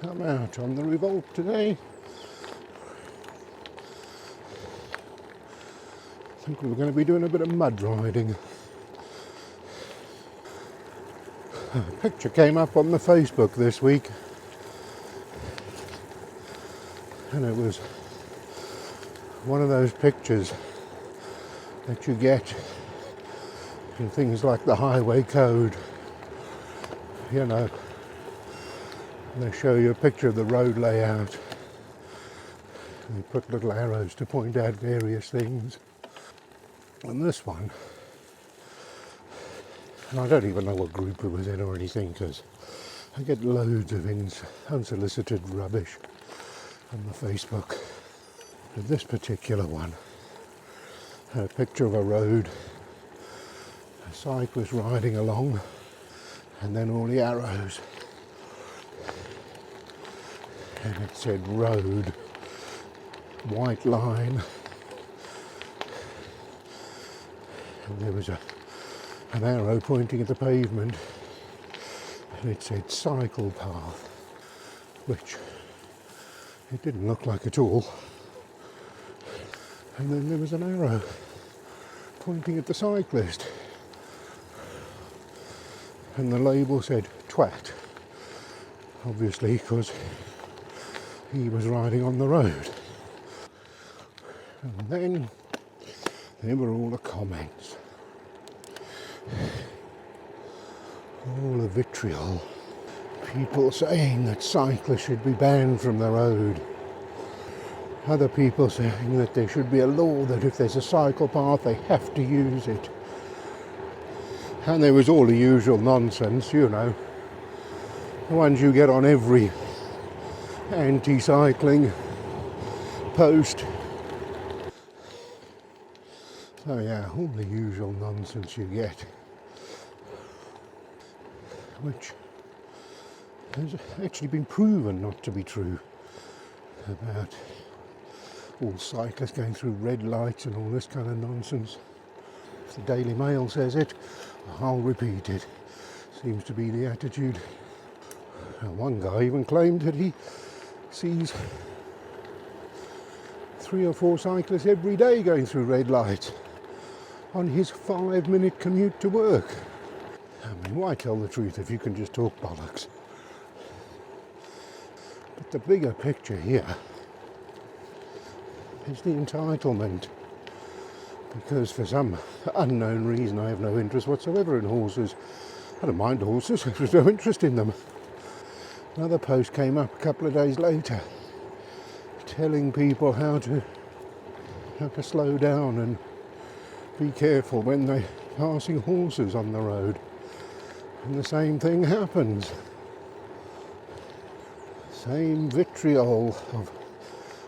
I'm out on the revolt today. I think we're going to be doing a bit of mud riding. A picture came up on the Facebook this week, and it was one of those pictures that you get in things like the highway code. You know, they show you a picture of the road layout and they put little arrows to point out various things. And this one, and I don't even know what group it was in or anything, because I get loads of unsolicited rubbish on the Facebook. But this particular one had a picture of a road, a cyclist riding along, and then all the arrows. And it said road, white line, and there was an arrow pointing at the pavement, and it said cycle path, which it didn't look like at all. And then there was an arrow pointing at the cyclist, and the label said twat, obviously because he was riding on the road. And then there were all the comments, all the vitriol, people saying that cyclists should be banned from the road, other people saying that there should be a law that if there's a cycle path they have to use it. And there was all the usual nonsense, you know, the ones you get on every anti-cycling post. So yeah, all the usual nonsense you get, which has actually been proven not to be true, about all cyclists going through red lights and all this kind of nonsense. If the Daily Mail says it, I'll repeat it. Seems to be the attitude. And one guy even claimed that he sees 3 or 4 cyclists every day going through red lights on his 5-minute commute to work. I mean, why tell the truth if you can just talk bollocks? But the bigger picture here is the entitlement. Because for some unknown reason I have no interest whatsoever in horses. I don't mind horses, there's no interest in them. Another post came up a couple of days later telling people how to slow down and be careful when they're passing horses on the road. And the same thing happens. Same vitriol of,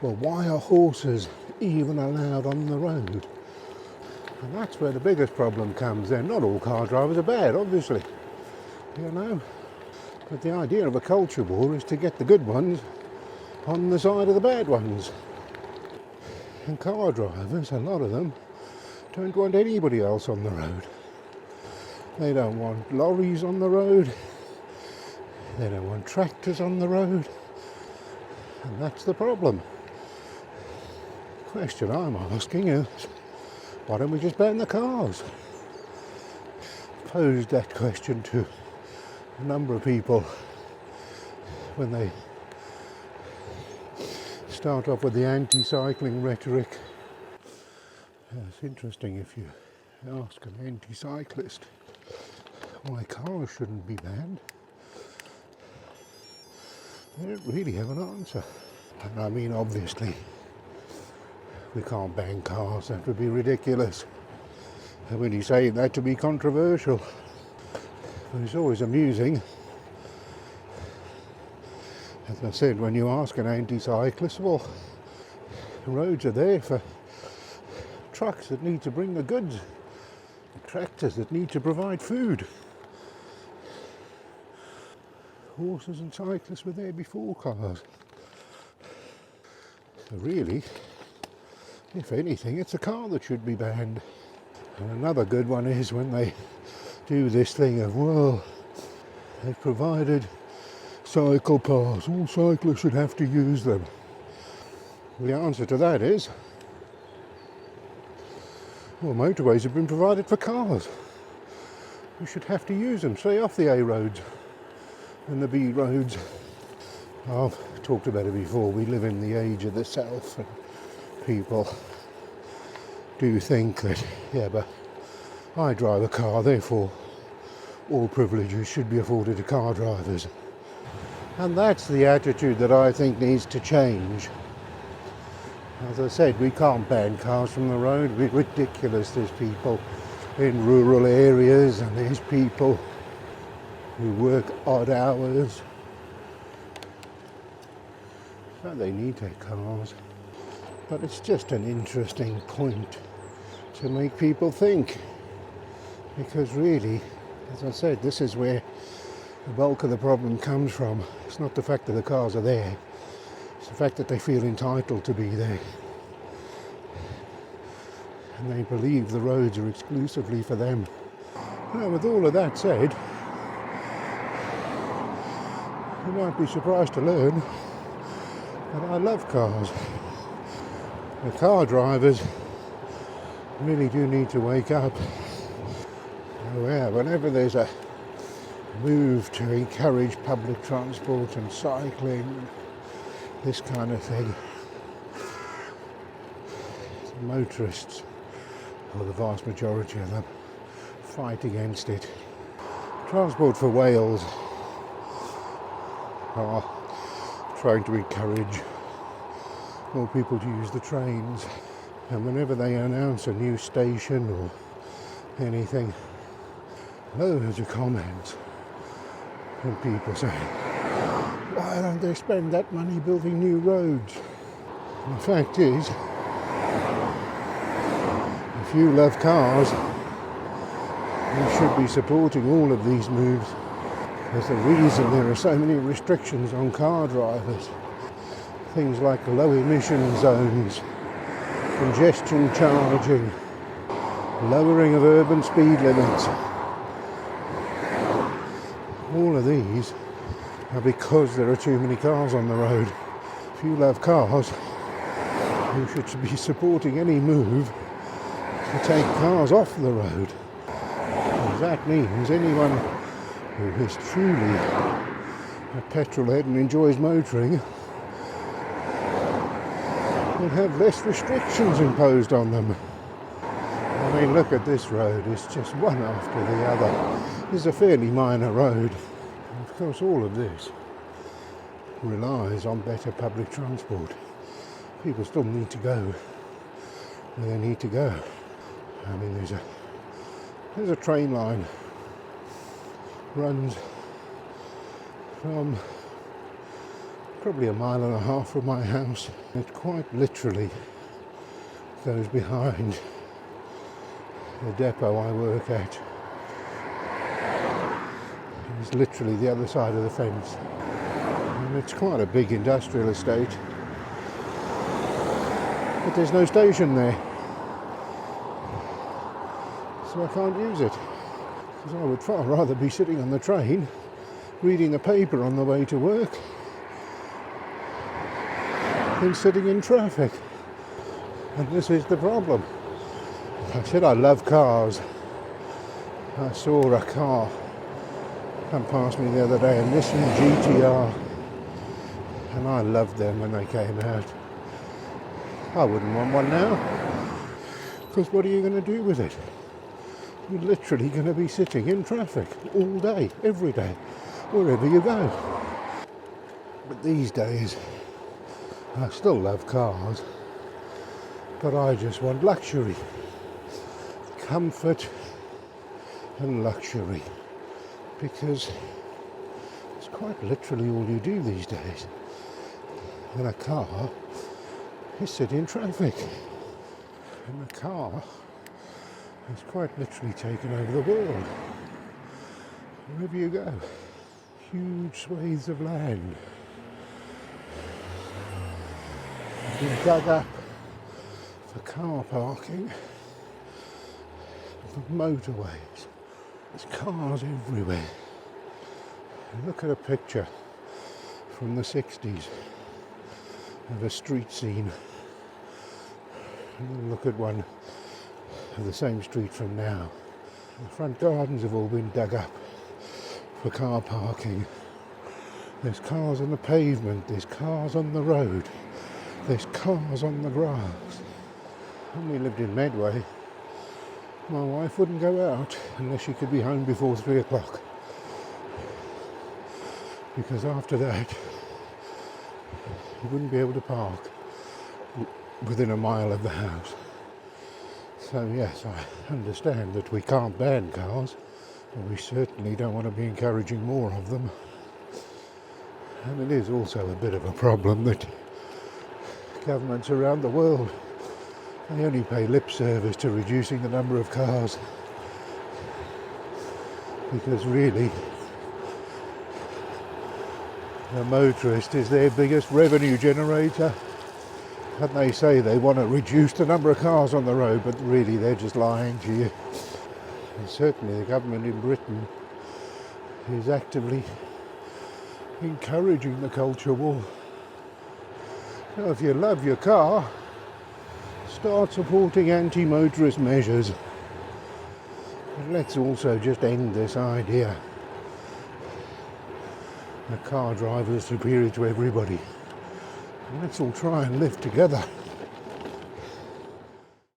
well, why are horses even allowed on the road? And that's where the biggest problem comes in. Not all car drivers are bad, obviously, you know. But the idea of a culture war is to get the good ones on the side of the bad ones. And car drivers, a lot of them, don't want anybody else on the road. They don't want lorries on the road. They don't want tractors on the road. And that's the problem. The question I'm asking is, why don't we just ban the cars? Posed that question to a number of people when they start off with the anti-cycling rhetoric. It's interesting if you ask an anti-cyclist why cars shouldn't be banned, they don't really have an answer. And I mean, obviously, we can't ban cars, that would be ridiculous. And when you say that to be controversial, but it's always amusing. As I said, when you ask an anti-cyclist, well, the roads are there for trucks that need to bring the goods, tractors that need to provide food. Horses and cyclists were there before cars. So really, if anything, it's a car that should be banned. And another good one is when they do this thing of, well, they've provided cycle paths, all cyclists should have to use them. The answer to that is, well, motorways have been provided for cars. We should have to use them. Stay off the A roads and the B roads. I've talked about it before. We live in the age of the self, and people do think that, yeah, but I drive a car, therefore all privileges should be afforded to car drivers. And that's the attitude that I think needs to change. As I said, we can't ban cars from the road. It's ridiculous. There's people in rural areas and there's people who work odd hours. So they need their cars. But it's just an interesting point to make people think. Because really, as I said, this is where the bulk of the problem comes from. It's not the fact that the cars are there. It's the fact that they feel entitled to be there. And they believe the roads are exclusively for them. Now, with all of that said, you might be surprised to learn that I love cars. The car drivers really do need to wake up. Oh yeah, whenever there's a move to encourage public transport and cycling, this kind of thing, the motorists, or the vast majority of them, fight against it. Transport for Wales are trying to encourage more people to use the trains, and whenever they announce a new station or anything, loads of comments from people saying, why don't they spend that money building new roads? And the fact is, if you love cars, you should be supporting all of these moves. There's the reason there are so many restrictions on car drivers. Things like low emission zones, congestion charging, lowering of urban speed limits. All of these are because there are too many cars on the road. If you love cars, you should be supporting any move to take cars off the road. And that means anyone who is truly a petrolhead and enjoys motoring will have less restrictions imposed on them. I mean, look at this road. It's just one after the other. This is a fairly minor road. And of course, all of this relies on better public transport. People still need to go where they need to go. I mean, there's a train line runs from probably 1.5 miles from my house. It quite literally goes behind the depot I work at. It's literally the other side of the fence. And it's quite a big industrial estate. But there's no station there. So I can't use it. Because I would far rather be sitting on the train, reading the paper on the way to work, than sitting in traffic. And this is the problem. I said I love cars. I saw a car come past me the other day, a Nissan GTR, and I loved them when they came out. I wouldn't want one now, because what are you going to do with it? You're literally going to be sitting in traffic all day, every day, wherever you go. But these days, I still love cars, but I just want luxury. Comfort and luxury. Because it's quite literally all you do these days. In a car, you sit in traffic. And the car has quite literally taken over the world. Wherever you go, huge swathes of land have been dug up for car parking, for motorways. There's cars everywhere. And look at a picture from the 60s of a street scene. And then look at one of the same street from now. The front gardens have all been dug up for car parking. There's cars on the pavement, there's cars on the road, there's cars on the grass. When we lived in Medway, my wife wouldn't go out unless she could be home before 3 o'clock. Because after that, you wouldn't be able to park within a mile of the house. So yes, I understand that we can't ban cars, but we certainly don't want to be encouraging more of them. And it is also a bit of a problem that governments around the world, they only pay lip service to reducing the number of cars, because really the motorist is their biggest revenue generator. And they say they want to reduce the number of cars on the road, but really they're just lying to you. And certainly the government in Britain is actively encouraging the culture war. Now, if you love your car, start supporting anti-motorist measures. But let's also just end this idea that car drivers are superior to everybody. And let's all try and live together.